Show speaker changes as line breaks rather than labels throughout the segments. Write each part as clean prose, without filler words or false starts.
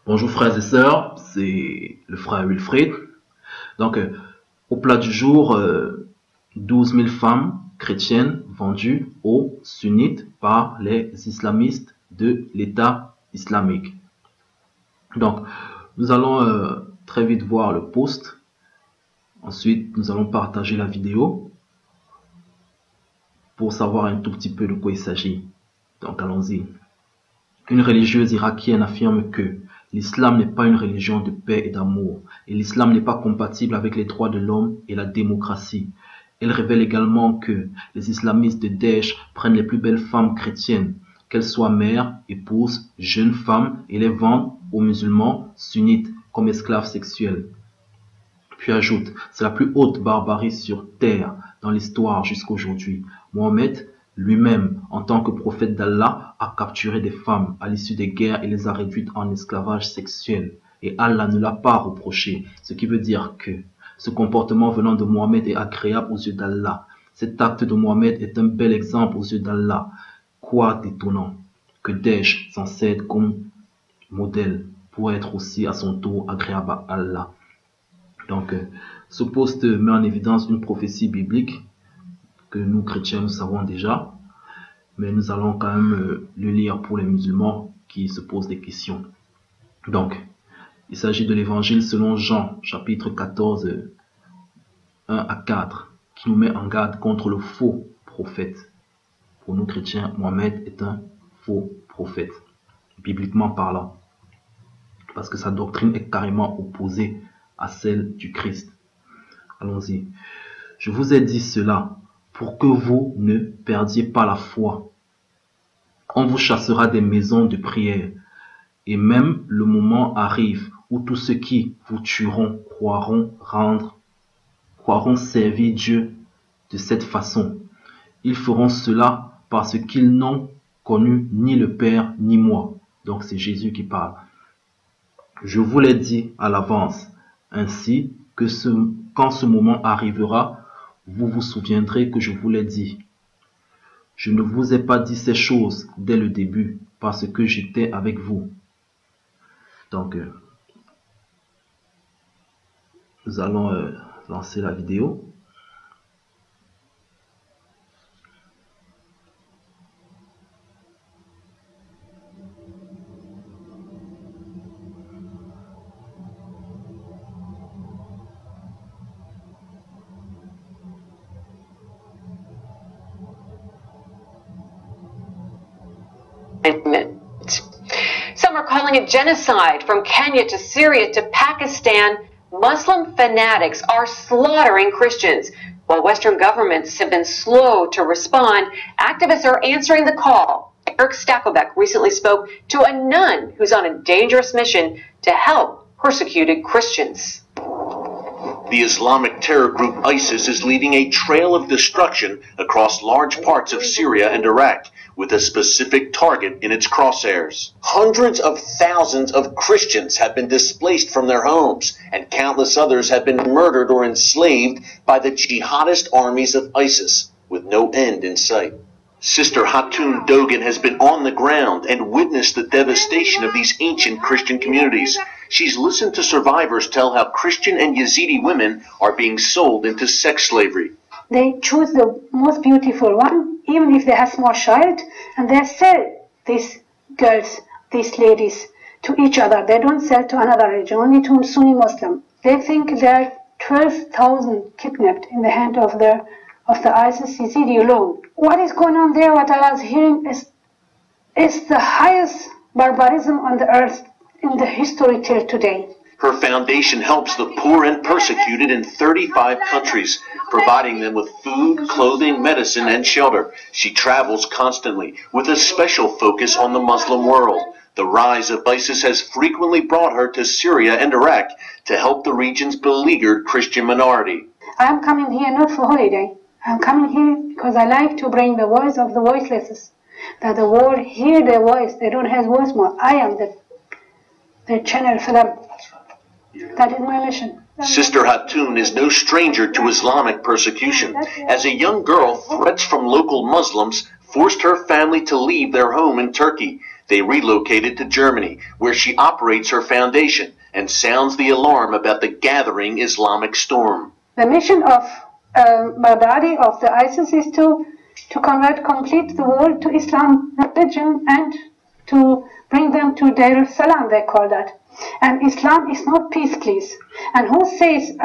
Bonjour frères et sœurs, c'est le frère Wilfried. Donc, au plat du jour, 12 000 femmes chrétiennes vendues aux sunnites par les islamistes de l'État islamique. Donc, nous allons très vite voir le post. Ensuite, nous allons partager la vidéo pour savoir un tout petit peu de quoi il s'agit. Donc, allons-y. Une religieuse irakienne affirme que l'islam n'est pas une religion de paix et d'amour, et l'islam n'est pas compatible avec les droits de l'homme et la démocratie. Elle révèle également que les islamistes de Daesh prennent les plus belles femmes chrétiennes, qu'elles soient mères, épouses, jeunes femmes, et les vendent aux musulmans sunnites comme esclaves sexuels. Puis ajoute, c'est la plus haute barbarie sur terre dans l'histoire jusqu'aujourd'hui. Mohammed lui-même, en tant que prophète d'Allah, a capturé des femmes à l'issue des guerres et les a réduites en esclavage sexuel. Et Allah ne l'a pas reproché, ce qui veut dire que ce comportement venant de Mohammed est agréable aux yeux d'Allah. Cet acte de Mohammed est un bel exemple aux yeux d'Allah. Quoi d'étonnant que Daesh s'en cède comme modèle pour être aussi à son tour agréable à Allah. Donc, ce post met en évidence une prophétie biblique que nous, chrétiens, nous savons déjà, mais nous allons quand même le lire pour les musulmans qui se posent des questions. Donc, il s'agit de l'évangile selon Jean, chapitre 14, 1 à 4, qui nous met en garde contre le faux prophète. Pour nous, chrétiens, Mohammed est un faux prophète, bibliquement parlant, parce que sa doctrine est carrément opposée à celle du Christ. Allons-y. Je vous ai dit cela pour que vous ne perdiez pas la foi. On vous chassera des maisons de prière, et même le moment arrive où tous ceux qui vous tueront croiront servir Dieu de cette façon. Ils feront cela parce qu'ils n'ont connu ni le Père ni moi. Donc c'est Jésus qui parle. Je vous l'ai dit à l'avance, ainsi que quand ce moment arrivera, vous vous souviendrez que je vous l'ai dit. Je ne vous ai pas dit ces choses dès le début, parce que j'étais avec vous. Donc, nous allons lancer la vidéo.
Some are calling it genocide. From Kenya to Syria to Pakistan, Muslim fanatics are slaughtering Christians. While Western governments have been slow to respond, activists are answering the call. Eric Stakelbeck recently spoke to a nun who's on a dangerous mission to help persecuted Christians.
The Islamic terror group ISIS is leading a trail of destruction across large parts of Syria and Iraq, with a specific target in its crosshairs. Hundreds of thousands of Christians have been displaced from their homes, and countless others have been murdered or enslaved by the jihadist armies of ISIS, with no end in sight. Sister Hatun Dogan has been on the ground and witnessed the devastation of these ancient Christian communities. She's listened to survivors tell how Christian and Yazidi women are being sold into sex slavery.
They choose the most beautiful one, even if they have small child, and they sell these girls, these ladies, to each other. They don't sell to another religion, only to Sunni Muslim. They think there are 12,000 kidnapped in the hand of the ISIS Yazidi alone. What is going on there, what I was hearing, is the highest barbarism on the earth in the history till today.
Her foundation helps the poor and persecuted in 35 countries, providing them with food, clothing, medicine, and shelter. She travels constantly, with a special focus on the Muslim world. The rise of ISIS has frequently brought her to Syria and Iraq to help the region's beleaguered Christian minority.
I am coming here not for holiday. I am coming here because I like to bring the voice of the voiceless, that the world hear their voice. They don't have voice more. I am the channel for them. That is my mission.
Sister Hatun is no stranger to Islamic persecution. As a young girl, threats from local Muslims forced her family to leave their home in Turkey. They relocated to Germany, where she operates her foundation and sounds the alarm about the gathering Islamic storm.
The mission of Baghdadi, of the ISIS, is to convert complete the world to Islam religion and to bring them to Dar es-Salam, they call that. And Islam is not peace, please. And who says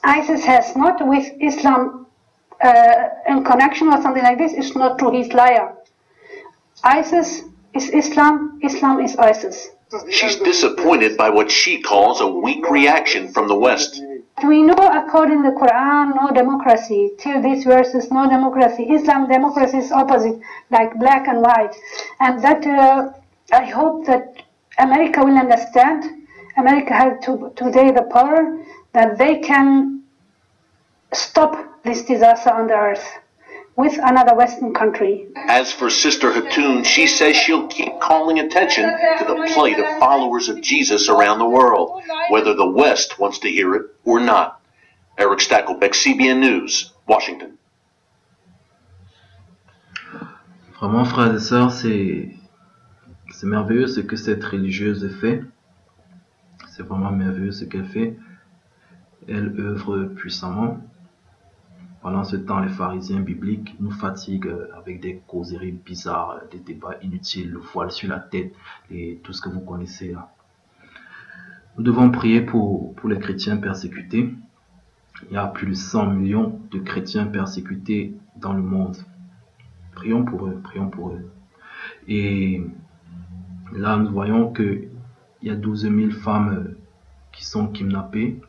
ISIS has not with Islam in connection or something like this, it's not true, he's liar. ISIS is Islam, Islam is ISIS.
She's disappointed by what she calls a weak reaction from the West.
We know according to the Quran, no democracy. Till this verse is no democracy. Islam democracy is opposite, like black and white. And that I hope that America will understand. America has today the power that they can stop this disaster on the earth with another Western country.
As for Sister Hatun, she says she'll keep calling attention to the plight of followers of Jesus around the world, whether the West wants to hear it or not. Eric Stakelbeck, CBN News, Washington.
Vraiment, frères et sœurs, c'est merveilleux ce que cette religieuse fait. C'est vraiment merveilleux ce qu'elle fait. Elle œuvre puissamment. Pendant ce temps, les pharisiens bibliques nous fatiguent avec des causeries bizarres, des débats inutiles, le voile sur la tête et tout ce que vous connaissez là. Nous devons prier pour les chrétiens persécutés. Il y a plus de 100 millions de chrétiens persécutés dans le monde. Prions pour eux, prions pour eux. Et là, nous voyons qu'il y a 12 000 femmes qui sont kidnappées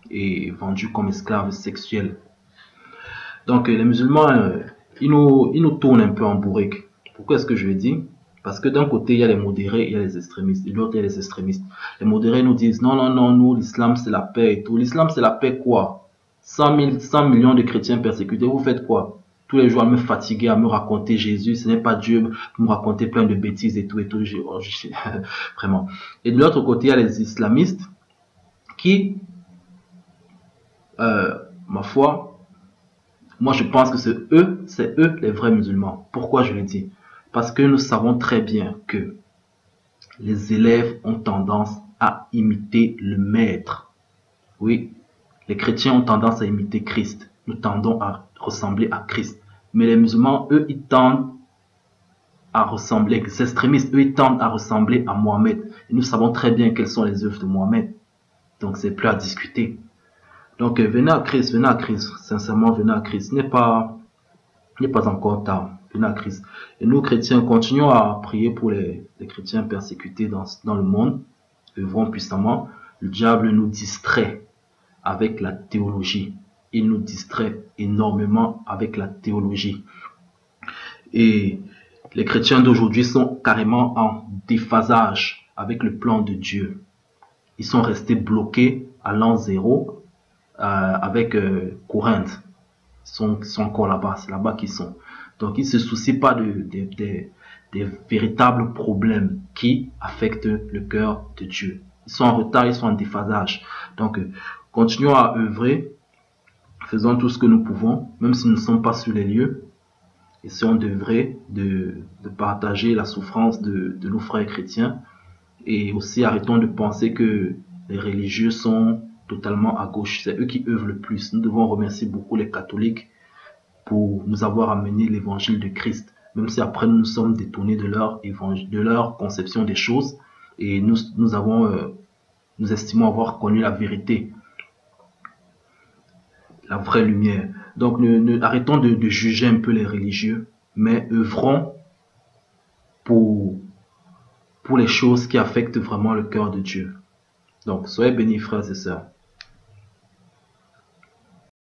et vendues comme esclaves sexuels. Donc les musulmans, ils nous tournent un peu en bourrique. Pourquoi est-ce que je le dis? Parce que d'un côté, il y a les modérés, il y a les extrémistes. Et de l'autre, il y a les extrémistes. Les modérés nous disent, non, non, non, nous, l'islam, c'est la paix et tout. L'islam, c'est la paix quoi? 100 millions de chrétiens persécutés, vous faites quoi? Tous les jours à me fatiguer, à me raconter Jésus, ce n'est pas Dieu, vous me racontez plein de bêtises et tout et tout. Vraiment. Et de l'autre côté, il y a les islamistes qui, ma foi, moi, je pense que c'est eux les vrais musulmans. Pourquoi je le dis? Parce que nous savons très bien que les élèves ont tendance à imiter le maître. Oui, les chrétiens ont tendance à imiter Christ. Nous tendons à ressembler à Christ. Mais les musulmans, eux, ils tendent à ressembler, les extrémistes, eux, ils tendent à ressembler à Mohamed. Et nous savons très bien quelles sont les œuvres de Mohamed. Donc, c'est plus à discuter. Donc, venez à Christ, sincèrement, venez à Christ. Il n'est pas encore tard, venez à Christ. Et nous, chrétiens, continuons à prier pour les chrétiens persécutés dans le monde. Œuvrons puissamment. Le diable nous distrait avec la théologie. Il nous distrait énormément avec la théologie. Et les chrétiens d'aujourd'hui sont carrément en déphasage avec le plan de Dieu. Ils sont restés bloqués à l'an 0. Avec Corinthe, ils sont encore là-bas, c'est là-bas qu'ils sont. Donc ils ne se soucient pas des véritables problèmes qui affectent le cœur de Dieu. Ils sont en retard, ils sont en déphasage. Donc continuons à œuvrer, faisons tout ce que nous pouvons, même si nous ne sommes pas sur les lieux. Essayons d'œuvrer, de partager la souffrance de nos frères chrétiens. Et aussi arrêtons de penser que les religieux sont totalement à gauche, c'est eux qui œuvrent le plus. Nous devons remercier beaucoup les catholiques pour nous avoir amené l'évangile de Christ, même si après nous sommes détournés de leur conception des choses et nous estimons avoir connu la vérité, la vraie lumière. Donc arrêtons de juger un peu les religieux, mais œuvrons pour les choses qui affectent vraiment le cœur de Dieu. Donc soyez bénis, frères et sœurs.